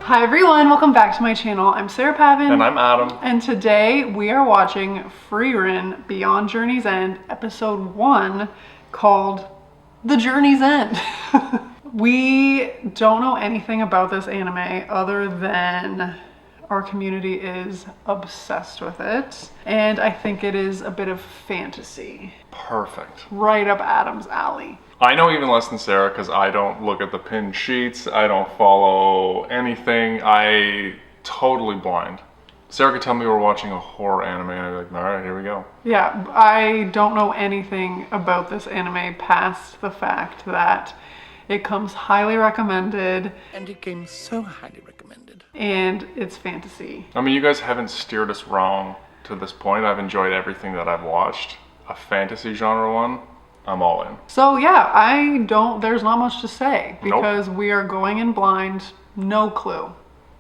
Hi everyone, welcome back to my channel. I'm Sarah Pavan. And I'm Adam. And today we are watching Frieren Beyond Journey's End, episode 1, called The Journey's End. We don't know anything about this anime other than our community is obsessed with it. And I think it is a bit of fantasy. Perfect. Right up Adam's alley. I know even less than Sarah because I don't look at the pinned sheets. I don't follow anything. I totally blind. Sarah could tell me we're watching a horror anime and I'd be like, all right, here we go. Yeah, I don't know anything about this anime past the fact that it comes highly recommended. And it came so highly recommended. And it's fantasy. I mean, you guys haven't steered us wrong to this point. I've enjoyed everything that I've watched. A fantasy genre one, I'm all in. So yeah, there's not much to say because we are going in blind, no clue,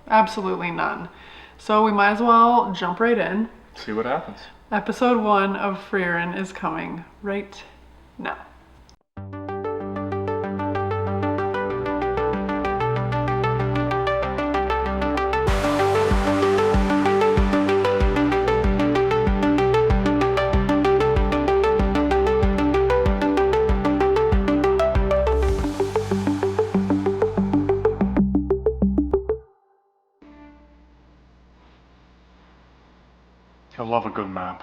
absolutely none. So we might as well jump right in. See what happens. Episode 1 of Frieren is coming right now. I love a good map.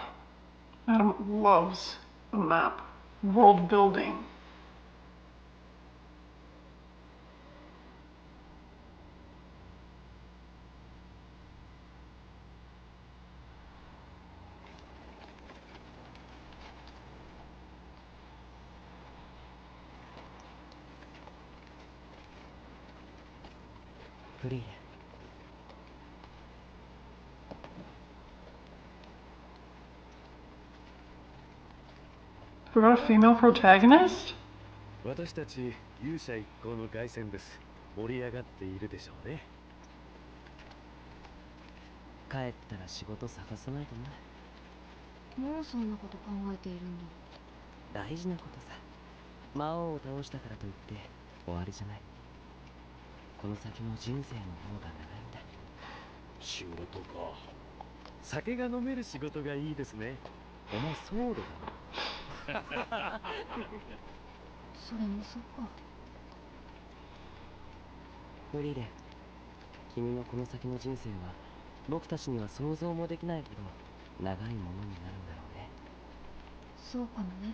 Adam loves a map. World building. Frieren. We got a female protagonist? 私たち勇者一行の凱旋です。盛り上がっているでしょうね。帰ったら仕事探さないとな。もうそんなこと考えているんだ。大事なことさ。魔王を倒したからといって終わりじゃない。この先の人生の方が長いんだ。仕事か。酒が飲める仕事がいいですね。お前ソードだな。それもそっか。フリーレン、君のこの先の人生は僕たちには想像もできないほど長いものになるんだろうね。そうかもね。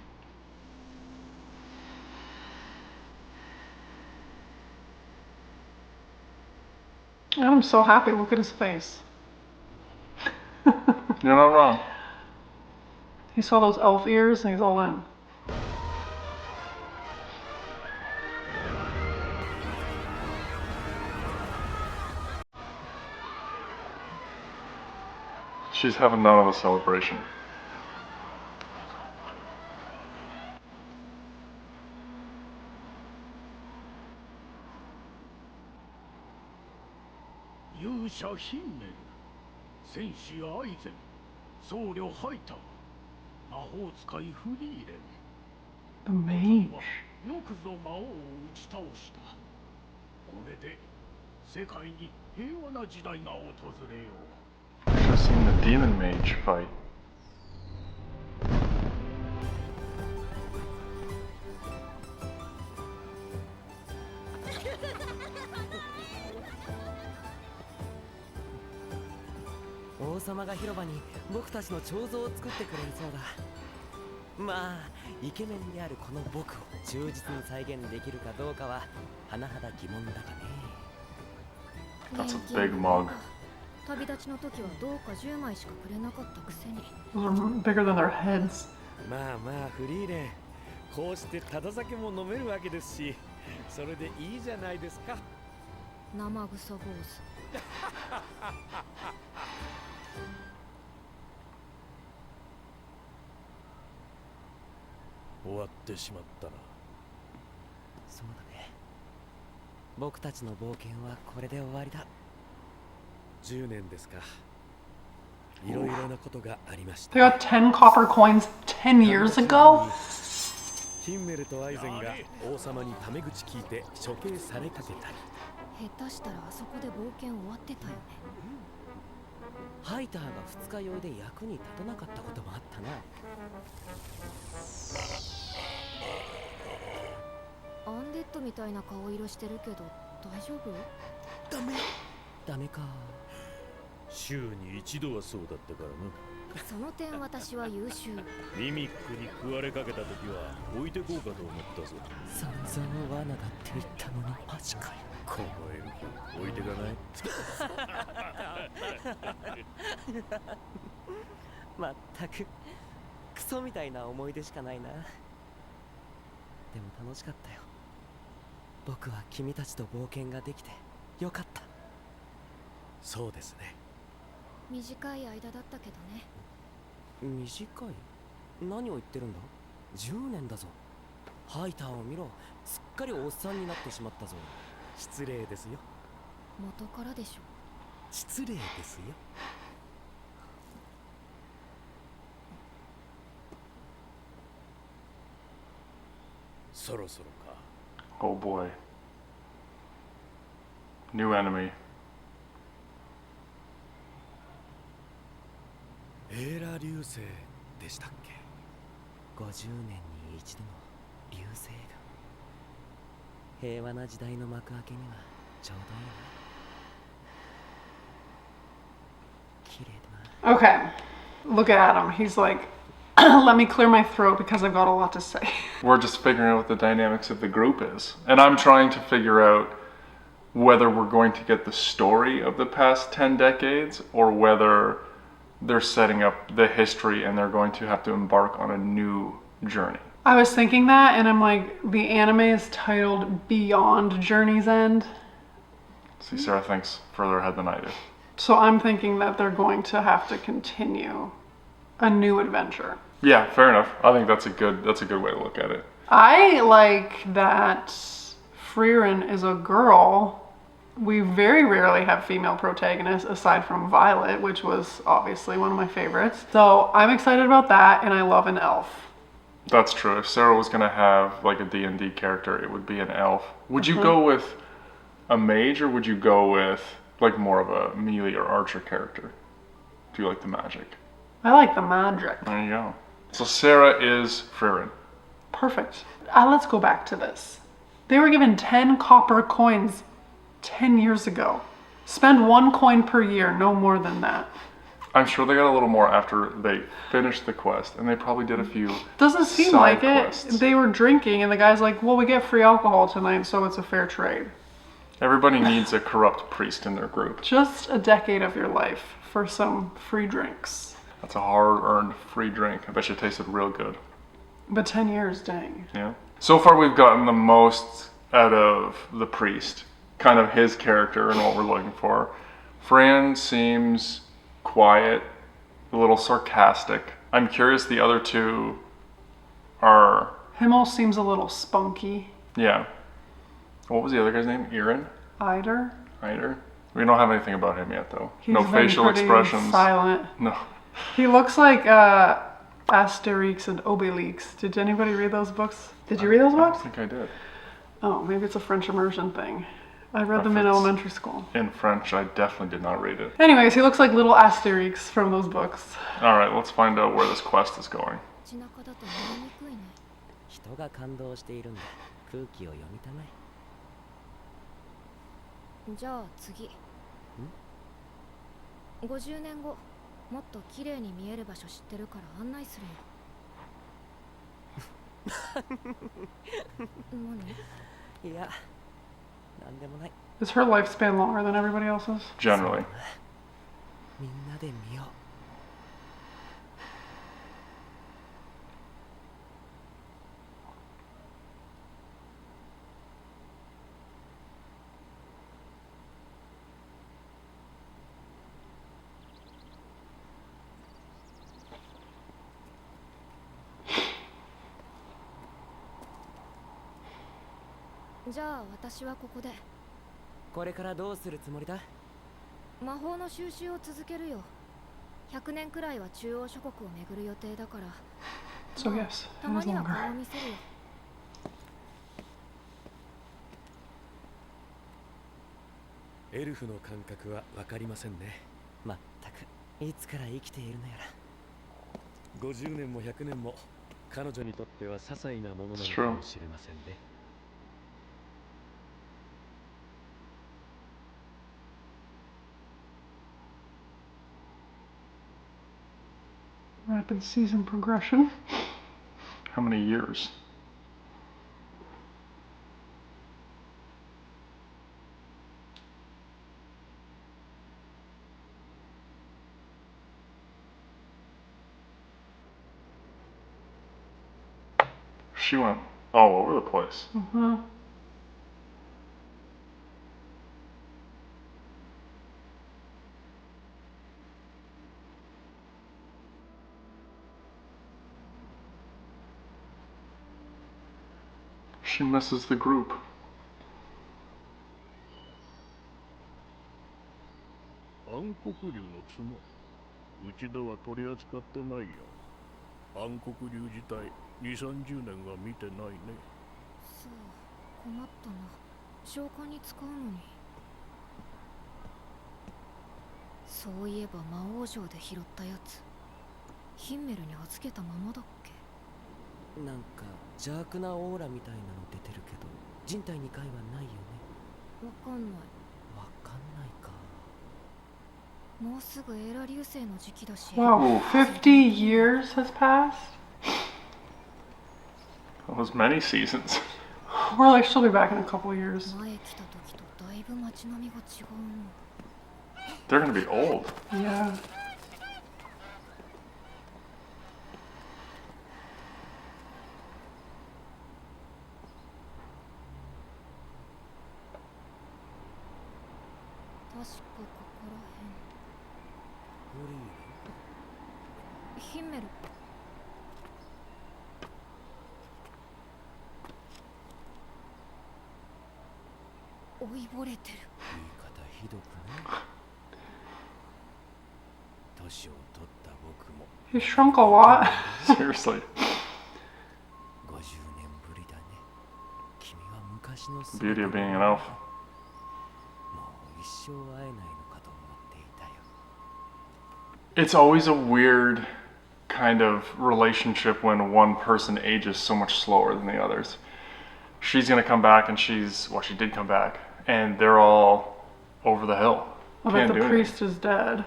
Adam's so happy, look at his face. You're not wrong. He saw those elf ears and he's all in. She's having none of a celebration. Yusha Himmel, Senshi Aizen, Soulyo Heiter, Madhouse Frieren. The mage. よくぞ魔王を打ち倒した。これで世界に平和な時代が訪れよう。I've just seen the demon mage fight. King 様が広場に僕たちの彫像を作ってくれるそうだ。まあ、イケメンであるこの僕を忠実に再現できるかどうかは甚だ疑問だがね。That's a big mug. 旅立ちの時はどうか10枚しかくれなかったくせに。Those are bigger than their heads. まあまあフリーレン、こうしてただ酒も飲めるわけですし、それでいいじゃないですか。生臭坊主。終わってしまったな。そうだね。僕たちの冒険はこれで終わりだ。10年ですか。いろいろなことがありました。They got 10 copper coins 10 years ago? ヒンメルとアイゼンが王様にタメ口聞いて処刑されかけたり、下手したらあそこで冒険終わってたよね。ハイターが二日酔いで役に立たなかったこともあったな。アンデッドみたいな顔色してるけど大丈夫？ダメか。週に一度はそうだったからな。その点私は優秀。ミミックに食われかけた時は置いてこうかと思ったぞ。散々罠だって言ったのにマジかよ。このエルフ置いてかない？まったくクソみたいな思い出しかないな。でも楽しかったよ。僕は君たちと冒険ができてよかった。そうですね。短い間だったけどね。短い？何を言ってるんだ？10年だぞ。ハイターを見ろ、すっかりおっさんになってしまったぞ。失礼ですよ。元からでしょ。失礼ですよ。そろそろか。Oh boy. New enemy. エーラ流星でしたっけ？50年に一度の流星群。平和な時代の幕開けにはちょうどいいな。綺麗だな。 Okay, look at Adam. He's like, let me clear my throat because I've got a lot to say. We're just figuring out what the dynamics of the group is. And I'm trying to figure out whether we're going to get the story of the past 10 decades or whether they're setting up the history and they're going to have to embark on a new journey. I was thinking that, and I'm like, the anime is titled Beyond Journey's End. See, Sarah thinks further ahead than I do. So I'm thinking that they're going to have to continue a new adventure. Yeah, fair enough. I think that's a good way to look at it. I like that Frieren is a girl. We very rarely have female protagonists aside from Violet, which was obviously one of my favorites. So I'm excited about that, and I love an elf. That's true. If Sarah was gonna have like a D&D character, it would be an elf. Would you go with a mage or would you go with like more of a melee or archer character? Do you like the magic? I like the magic. There you go. So Sarah is Frieren. Perfect. Let's go back to this. They were given 10 copper coins 10 years ago. Spend 1 coin per year, no more than that. I'm sure they got a little more after they finished the quest, and they probably did a few Doesn't seem side like quests. it. They were drinking, and the guy's like, well, we get free alcohol tonight, so it's a fair trade. Everybody needs a corrupt priest in their group. Just a decade of your life for some free drinks. That's a hard-earned free drink. I bet you it tasted real good. But 10 years, dang. Yeah. So far we've gotten the most out of the priest, kind of his character and what we're looking for. Fran seems quiet, a little sarcastic. I'm curious the other two are... Himmel seems a little spunky. Yeah. What was the other guy's name? Heiter? Heiter? We don't have anything about him yet though. He's No been facial pretty expressions. silent. No. He looks like Asterix and Obelix. Did anybody read those books? Did you read those I books? don't think I did. Oh, maybe it's a French immersion thing. I read them in If it's elementary school. In French, I definitely did not read it. Anyways, he looks like little Asterix from those books. Alright, let's find out where this quest is going. 街中だと見えにくいね。人が感動しているんだ。空気を読みたまえ。じゃあ次。50年後、もっと綺麗に見える場所知ってるから案内するよ。何？いや、なんでもない。 Is her lifespan longer than everybody else's? Generally. みんなで見よう。じゃあ私はここで。これからどうするつもりだ？魔法の収集を続けるよ。100年くらいは中央諸国を巡る予定だから。So yes, た it ま is には longer. 顔を見せるよ。エルフの感覚は分かりませんね。まったくいつから生きているのやら。50年も100年も彼女にとっては些細なものなのかもしれませんね。Rapid season progression. How many years? She went all over the place. Mm-hmm. She misses the group. 暗黒竜の角、うちでは取り扱ってないよ。暗黒竜自体2、30年は見てないね。そう、困ったな。召喚に使うのに。そういえば魔王城で拾ったやつ、ヒンメルに預けたままだっけ。なんか邪悪なオーラみたいなの出てるけど、人体に害はないよね。わかんない。わかんないか。もうすぐエーラ流星の時期だし。Wow, 50 years has passed? That was many seasons. We're like, she'll be back in a couple years. 前来た時とだいぶ街並みが違うの。They're gonna be old. Yeah. Himmel. 老いぼれてる。言い方ひどくない？年を取った僕も。 He shrunk a lot. Seriously. 50年ぶりだね。君は昔の The beauty of being an elf. もう一生会えないのかと思っていたよ。It's always a weird kind of relationship when one person ages so much slower than the others. She's gonna come back and she did come back, and they're all over the hill. I bet Can't the do priest anything. is dead.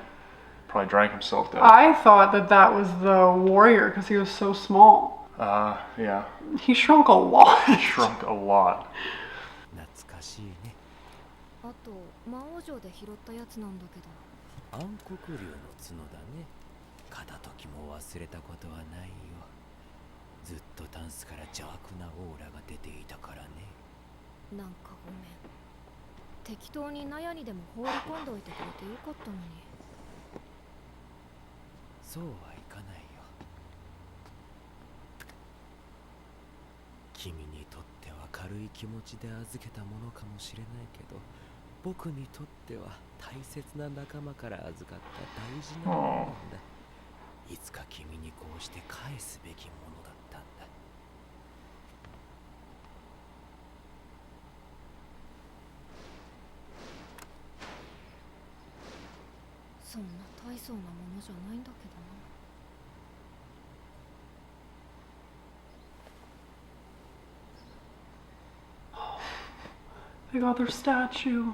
Probably drank himself dead. I thought that was the warrior because he was so small. Yeah. He shrunk a lot. Shrunk a lot. 懐かしいね。あと魔王城で拾ったやつなんだけど。暗黒竜の角だね。片時も忘れたことはないよ。ずっとタンスから邪悪なオーラが出ていたからね。なんかごめん。適当に納屋にでも放り込んでおいてくれてよかったのに。そうはいかないよ。君にとっては軽い気持ちで預けたものかもしれないけど、僕にとっては大切な仲間から預かった大事なものなんだ。いつか君にこうして返すべきものだったんだ。そんな大層なものじゃないんだけどな。They got their statue.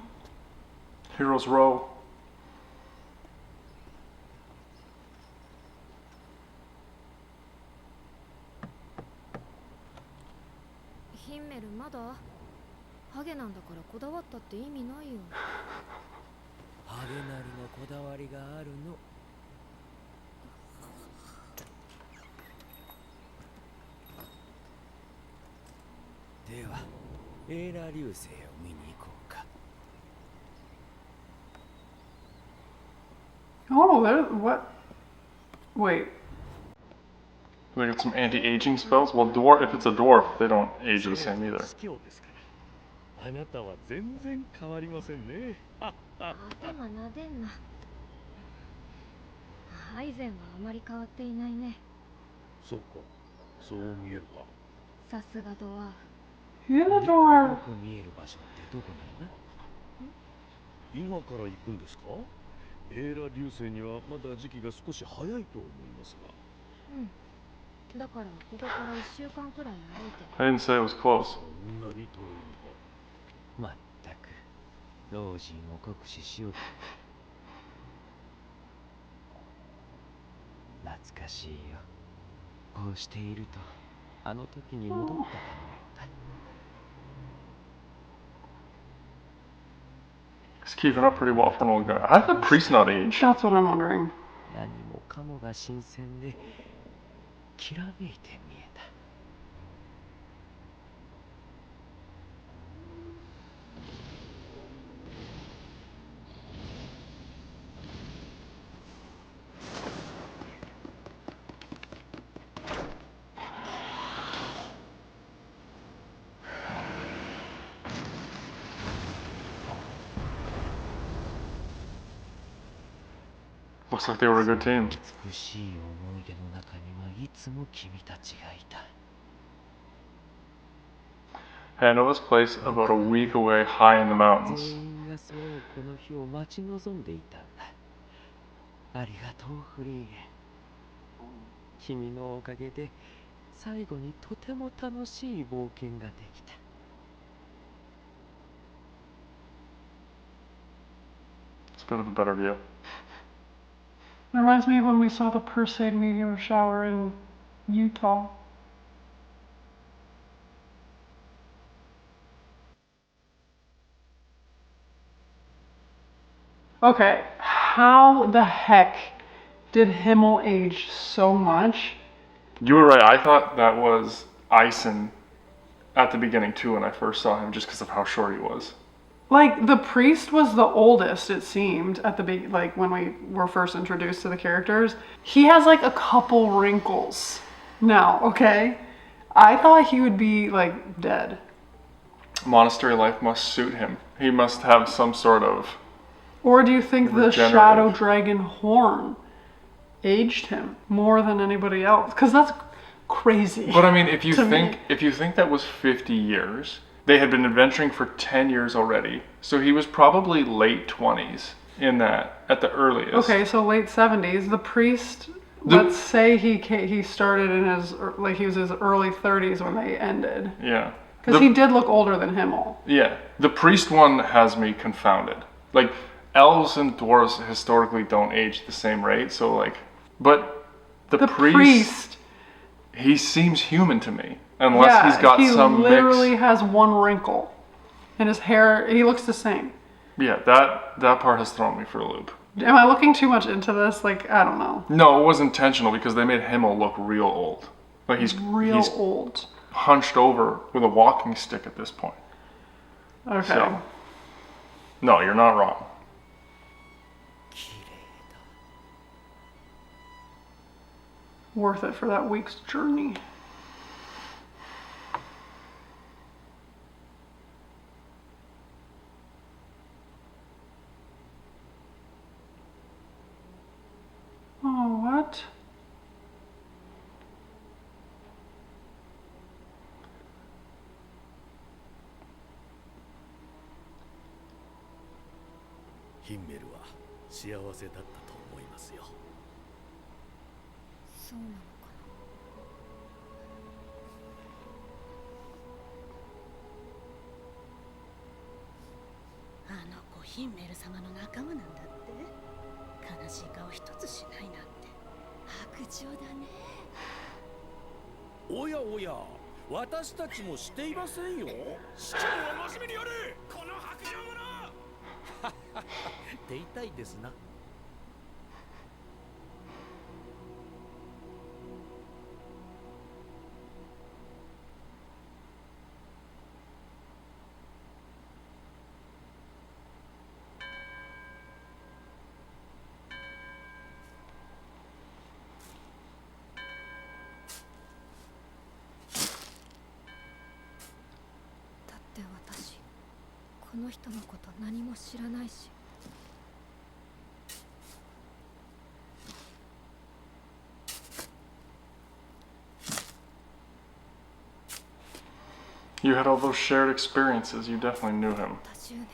Heroes Row. ヒンメルまだハゲなんだからこだわったって意味ないよ。ハゲなりのこだわりがあるの。ではエーラ流星を見に行こうか。 Oh, what? Wait. They got some anti-aging spells. Well, if it's a dwarf, they don't age the same either. 好きよですから。あなたは全然変わりませんね。頭なでんな。以前はあまり変わっていないね。そうか、そう見えるか。さすがドワーフ。He's a dwarf. よく見える場所ってどこなんだ？今から行くんですか？エーラ流星にはまだ時期が少し早いと思いますが。だからここから1週間くらい歩いて I didn't say it was close. そんなに遠いのか。まったく老人を酷使しよう。懐かしいよ。こうしているとあの時に戻ったかのようだ。 He's keeping up pretty well for an old guy. How did the priest not age? That's what I'm wondering. 何もかもが新鮮できらめいて見えた。Looks like they were a good team. 美しい思い出の中にはいつも君たちがいた。 Hey, I know this place about a week away high in the 全 mountains. 員がそうこの日を待ち望んでいたんだ。ありがとうフリーレン。君のおかげで最後にとても楽しい冒険ができた。 It's a bit of a better view. It reminds me of when we saw the Perseid meteor shower in Utah. Okay, how the heck did Himmel age so much? You were right. I thought that was Ison at the beginning too when I first saw him, just because of how short he was. Like, the priest was the oldest, it seemed, at the like when we were first introduced to the characters. He has like a couple wrinkles now, okay? I thought he would be like dead. Monastery life must suit him. He must have some sort of... Or do you think the Regenerative. shadow dragon horn aged him more than anybody else? Because that's crazy. But I mean, if you To think me. if you think that was 50 years, they had been adventuring for 10 years already. So he was probably late 20s in that at the earliest. Okay, so late 70s. The priest, let's say he started in his, like he was his early 30s when they ended. Yeah. Because he did look older than Himmel. Yeah. The priest one has me confounded. Like, elves and dwarves historically don't age the same rate, so like, but the priest, he seems human to me, unless he's got some he literally mix. has one wrinkle. And his hair, he looks the same. Yeah, that part has thrown me for a loop. Am I looking too much into this? Like, I don't know. No, it was intentional because they made Himmel look real old. Like he's Old. hunched over with a walking stick at this point. Okay. So, no, you're not wrong. 綺麗だ。 Worth it for that week's journey. Oh, what? Himmel は幸せだったと思いますよ。そうなのかな。あの子ヒンメル様の仲間なんだって。悲しい顔一つしないなんて白状だね。おやおや、私たちもしていませんよ。試験を真面目にやれ、この白状者。って言いたいですな。だって私この人のこと何も知らないし。You had all those shared experiences. You definitely knew him. 多10年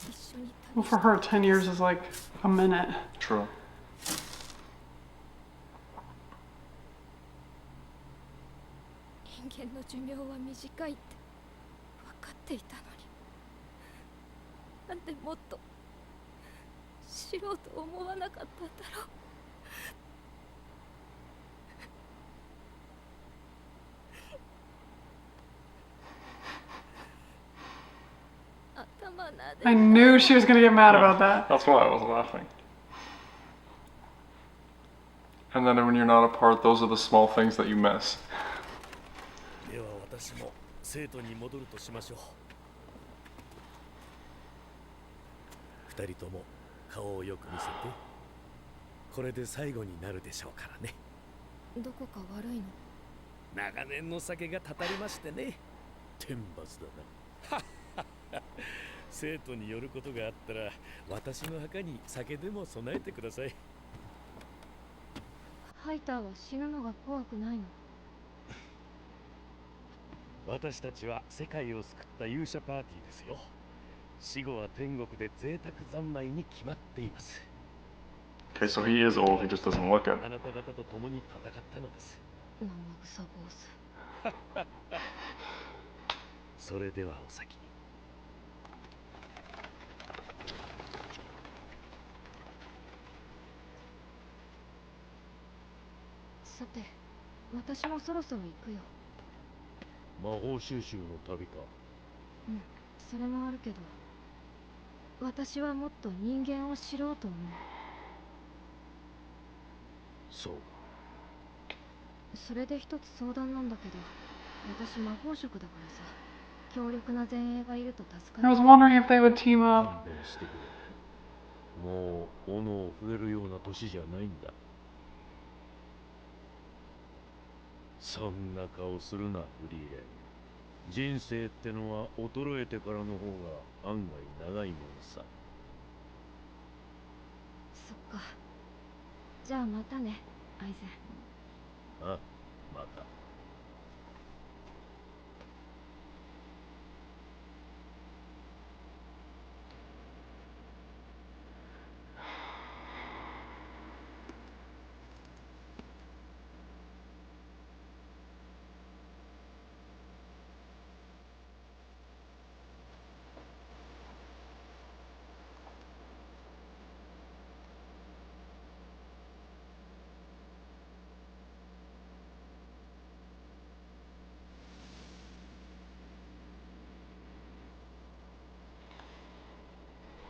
一緒に Well, 旅し for た her, 10 years is like a minute. True. 人間の寿命は短いって分かっていたのに、なんでもっと知ろうと思わなかったんだろう。頭なで I knew she was gonna get mad about that. That's why I was laughing. And then when you're not apart, those are the small things that you miss. では私も生徒に戻るとしましょう。二人とも顔をよく見せて。これで最後になるでしょうからね。どこか悪いの？長年の酒がたたりましてね。天罰だな。生徒によることがあったら、私の墓に酒でも備えてください。ハイターは死ぬのが怖くないの？私たちは世界を救った勇者パーティーですよ。死後は天国で贅沢三昧に決まっています。Okay, so he is old, he just doesn't look it. あなた方と共に戦ったのです。生臭坊主。それではお先に。さて、私もそろそろ行くよ。魔法収集の旅か。うん、それもあるけど、私はもっと人間を知ろうと思う。そう。それで一つ相談なんだけど、私魔法職だからさ、強力な前衛がいると助か I る。 was wondering if they would team up. 勘弁してくれ。もう斧を触れるような年じゃないんだ。そんな顔するな、フリーレン。人生ってのは衰えてからの方が案外長いものさ。そっか。じゃあまたね、アイゼン。あ、また。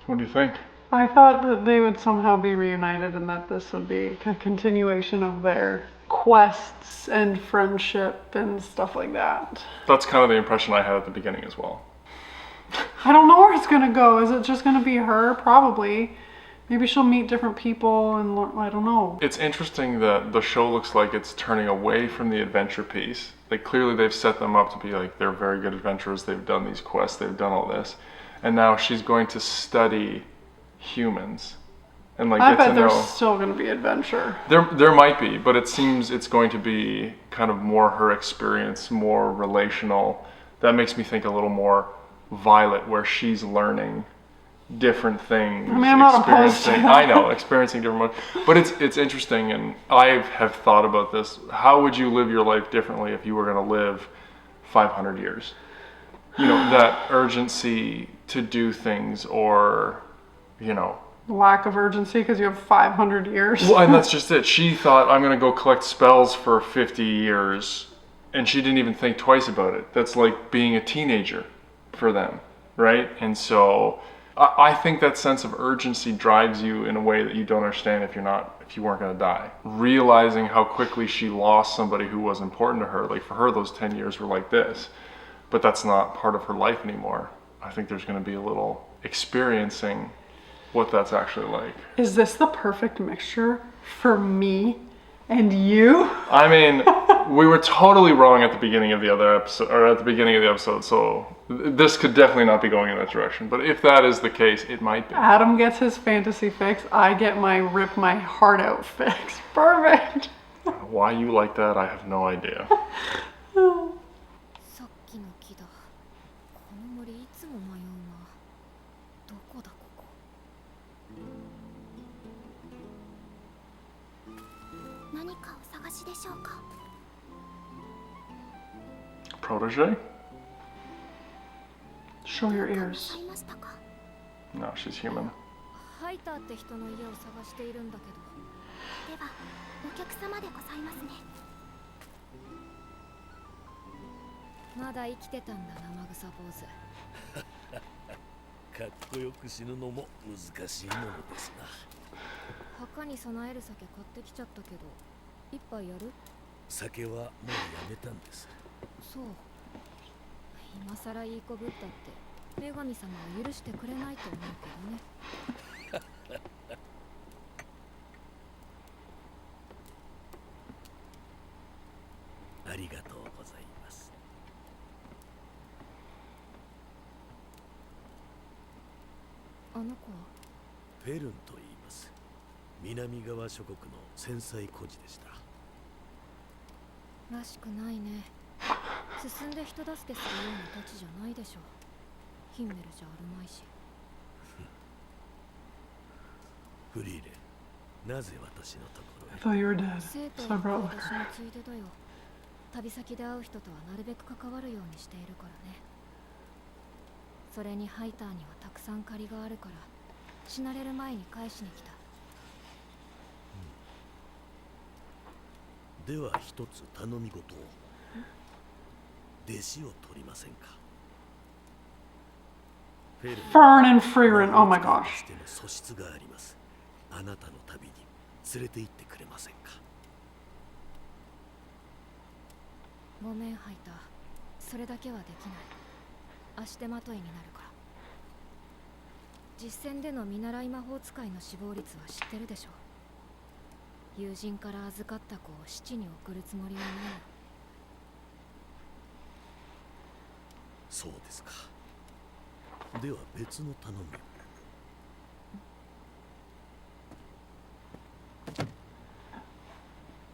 What do you think? I thought that they would somehow be reunited and that this would be a continuation of their quests and friendship and stuff like that. That's kind of the impression I had at the beginning as well. I don't know where it's gonna go. Is it just gonna be her? Probably. Maybe she'll meet different people and learn, I don't know. It's interesting that the show looks like it's turning away from the adventure piece. Like clearly they've set them up to be like they're very good adventurers. They've done these quests. They've done all this. And now she's going to study humans and like I get bet to there's know. still gonna be adventure. There might be, but it seems it's going to be kind of more her experience, more relational. That makes me think a little more Violet, where she's learning different things. I mean, I'm not opposed to experiencing- that. I know, experiencing different. But it's interesting, and I have thought about this. How would you live your life differently if you were going to live 500 years? You know, that urgency to do things, or you know. Lack of urgency because you have 500 years. Well, and that's just it. She thought, I'm going to go collect spells for 50 years, and she didn't even think twice about it. That's like being a teenager for them, right? And so I think that sense of urgency drives you in a way that you don't understand if you weren't going to die. Realizing how quickly she lost somebody who was important to her. Like for her, those 10 years were like this, but that's not part of her life anymore. I think there's going to be a little experiencing what that's actually like. Is this the perfect mixture for me and you? I mean, we were totally wrong at the beginning of the other episode, or at the beginning of the episode, so this could definitely not be going in that direction. But if that is the case, it might be. Adam gets his fantasy fix. I get my rip my heart out fix. Perfect. Why you like that, I have no idea. さっきの木だ。この森いつも迷うな。どこだ？証でしょうか。 Protege? Show your どうかな ears. さいましたか。 No, she's human. ハイターって人の家を探しているんだけど。ではお客様でございますね。まだ生きてたんだ生臭坊主。かっこよく死ぬのも難しいものですな。墓に備える酒買ってきちゃったけど、一杯やる？酒はもうやめたんです。そう。今さらいい子ぶったって女神様は許してくれないと思うけどね。ありがとうございます。あの子はフェルンと言います。南側諸国の繊細孤児でした。らしくないね。進んで人助けするようなたちじゃないでしょ。ヒンメルじゃあるまいし。フリーレン、なぜ私のところ I へ？ thought you were dead, 生徒 so I は brought 私 liquor. のついでだよ。旅先で会う人とはなるべく関わるようにしているからね。それにハイターにはたくさん借りがあるから、死なれる前に返しに来た。では一つ頼み事を。弟子を取りませんか？フェルン Fern and Frieren. Oh my と gosh. しての素質があります。あなたの旅に連れて行ってくれませんか？ごめんハイター、それだけはできない。足手まといになるから。実戦での見習い魔法使いの死亡率は知ってるでしょ。友人から預かった子を死地に送るつもりはないよ。そうですか。では別の頼みを。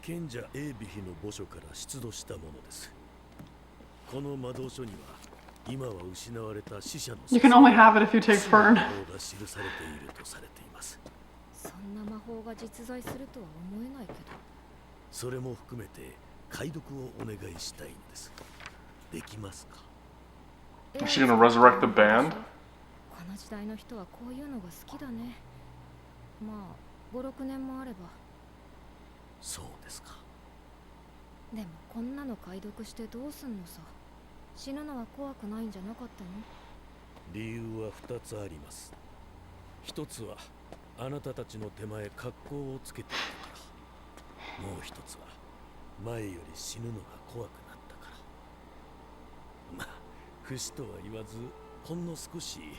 賢者エービヒの墓所から出土したものです。この魔導書には今は失われた死者の You can only have it if you take 魔 Fern. 法が記されているとされています。そんな魔法が実在するとは思えないけど。それも含めて解読をお願いしたいのです。できますか？ Is she gonna resurrect the band? この時代の人はこういうのが好きだね。まあ5、6年もあれば。そうですか。でもこんなの解読してどうすんのさ。死ぬのは怖くないんじゃなかったの？理由は2つあります。一つはあなたたちの手前格好をつけていたから。もう一つは前より死ぬのが怖くなったから。まあ不死とは言わずほんの少しでいい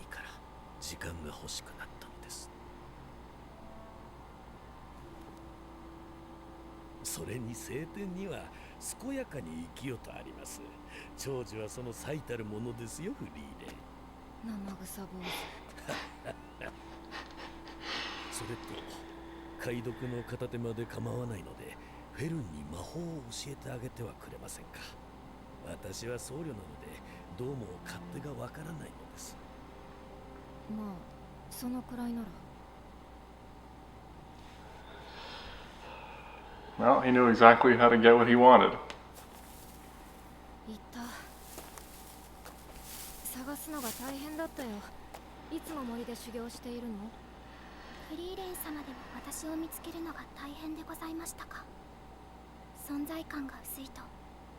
から時間が欲しくなったのです。それに聖典には健やかに生きよとあります。長寿はその最たるものですよ、フリーレン。生臭坊主。それと解読の片手間で構わないのでフェルンに魔法を教えてあげてはくれませんか？私は僧侶なのでどうも勝手がわからないのです。まあそのくらいなら。 Well, he knew exactly how to get what he wanted. 言った。探すのが大変だったよ。いつも森で修行しているの？フリーレン様でも私を見つけるのが大変でございましたか？存在感が薄いと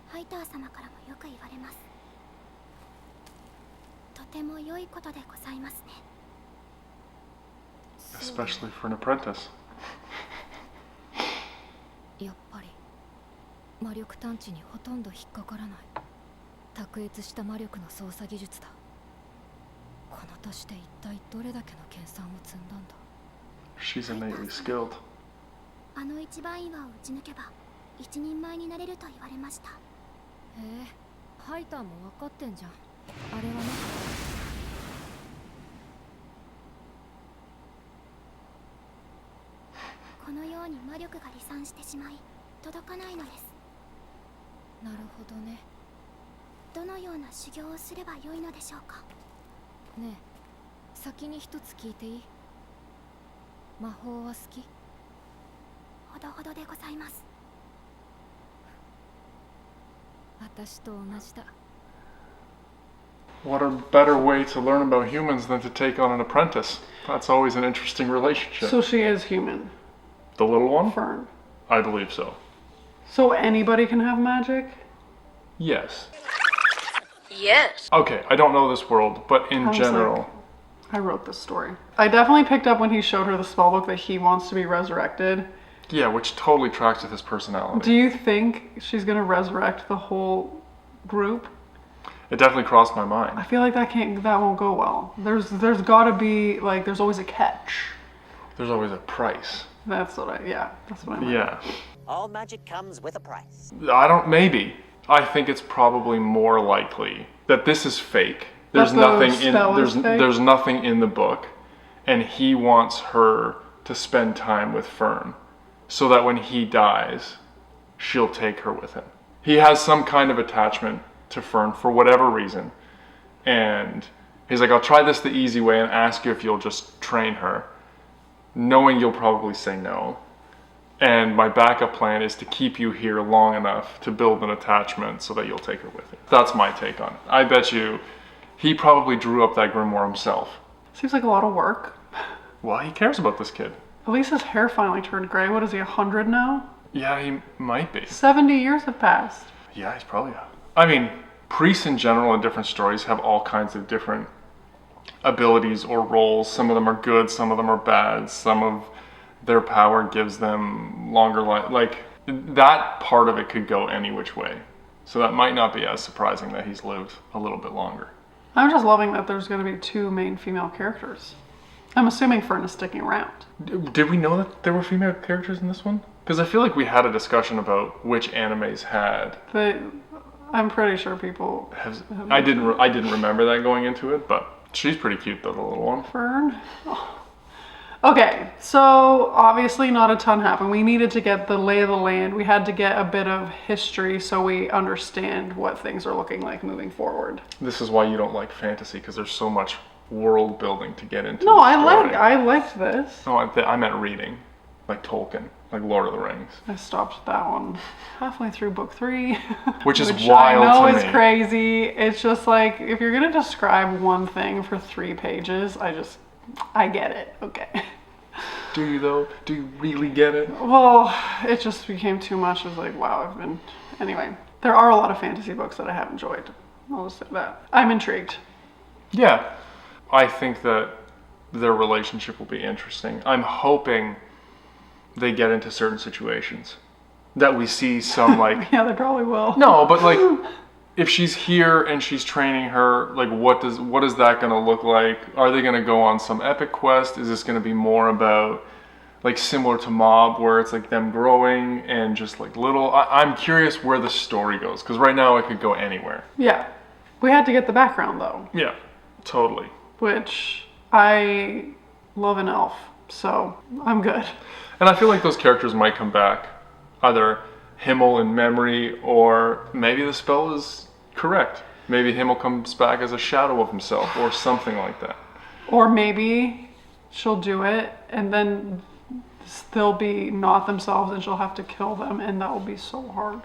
ハイター様からもよく言われます。とても良いことでございますね。 Especially for an apprentice. やっぱり魔力探知にほとんど引っかからない。卓越した魔力の操作技術だ。この年で一体どれだけの研鑽を積んだんだ。 She's innately skilled. あの一番岩を打ち抜けば一人前になれると言われました。へえ、ハイターも分かってんじゃん。あれはね。このように魔力が離散してしまい届かないのです。なるほどね。どのような修行をすればよいのでしょうか？ねえ、先に一つ聞いていい？魔法は好き？ほどほどでございます。私と同じだ。 What a better way to learn about humans than to take on an apprentice? That's always an interesting relationship. So she is human. The little one? Fern. I believe so. So anybody can have magic? Yes. Yes. Okay, I don't know this world, but in I was general. like, I wrote this story. I definitely picked up when he showed her the spellbook that he wants to be resurrected. Yeah, which totally tracks with his personality. Do you think she's gonna resurrect the whole group? It definitely crossed my mind. I feel like that won't go well. There's gotta be, like, there's always a catch. There's always a price. That's what I meant. Yeah. All magic comes with a price. Maybe. I think it's probably more likely that this is fake. There's That the nothing in spell is fake? there's nothing in the book, and he wants her to spend time with Fern, so that when he dies, she'll take her with him. He has some kind of attachment to Fern for whatever reason, and he's like, I'll try this the easy way and ask you if you'll just train her, knowing you'll probably say no. And my backup plan is to keep you here long enough to build an attachment so that you'll take her with you. That's my take on it. I bet you he probably drew up that grimoire himself. Seems like a lot of work. Well, he cares about this kid. At least his hair finally turned gray. What is he, 100 now? Yeah, he might be. 70 years have passed. Yeah, he's probably. I mean, priests in general in different stories have all kinds of different abilities or roles. Some of them are good, some of them are bad. Some of their power gives them longer life. Like, that part of it could go any which way. So that might not be as surprising that he's lived a little bit longer. I'm just loving that there's going to be 2 main female characters. I'm assuming Fern is sticking around. Did we know that there were female characters in this one? Because I feel like we had a discussion about which animes had. But I'm pretty sure people... I didn't remember that going into it, but she's pretty cute though, the little one. Fern? Oh. Okay, so obviously not a ton happened. We needed to get the lay of the land. We had to get a bit of history so we understand what things are looking like moving forward. This is why you don't like fantasy, because there's so much world building to get into. No, the I story. liked this. No, I meant reading, like Tolkien, like Lord of the Rings. I stopped that one halfway through book 3. Which is wild I know to is me. Crazy. It's just like, if you're gonna describe one thing for 3 pages, I get it, okay. Do you though? Do you really get it? Well, it just became too much. I was like, wow, Anyway, there are a lot of fantasy books that I have enjoyed. I'll just say that. I'm intrigued. Yeah. I think that their relationship will be interesting. I'm hoping they get into certain situations. That we see some, like... Yeah, they probably will. No, but like... If she's here and she's training her, like what is that gonna look like? Are they gonna go on some epic quest? Is this gonna be more about like similar to Mob where it's like them growing and just like little? I'm curious where the story goes because right now it could go anywhere. Yeah. We had to get the background though. Yeah, totally. Which I love an elf, so I'm good. And I feel like those characters might come back. Either Himmel in memory or maybe the spell is correct. Maybe Himmel comes back as a shadow of himself or something like that. Or maybe she'll do it and then they'll be not themselves and she'll have to kill them and that will be so hard.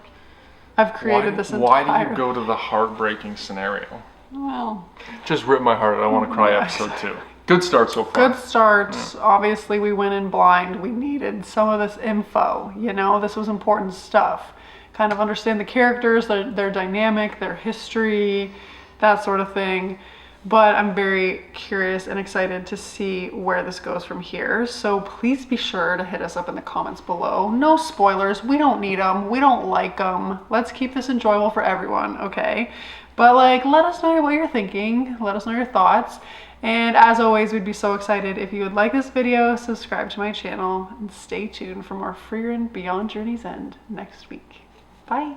I've created this entire... Why do you go to the heartbreaking scenario? Well... Just rip my heart out. I want to cry episode 2. Good start so far. Good start. Yeah. Obviously we went in blind. We needed some of this info, you know? This was important stuff. Kind of understand the characters, their dynamic, their history, that sort of thing. But I'm very curious and excited to see where this goes from here. So please be sure to hit us up in the comments below. No spoilers. We don't need them. We don't like them. Let's keep this enjoyable for everyone, okay? But like, let us know what you're thinking. Let us know your thoughts. And as always, we'd be so excited if you would like this video, subscribe to my channel, and stay tuned for more Frieren Beyond Journey's End next week. Bye.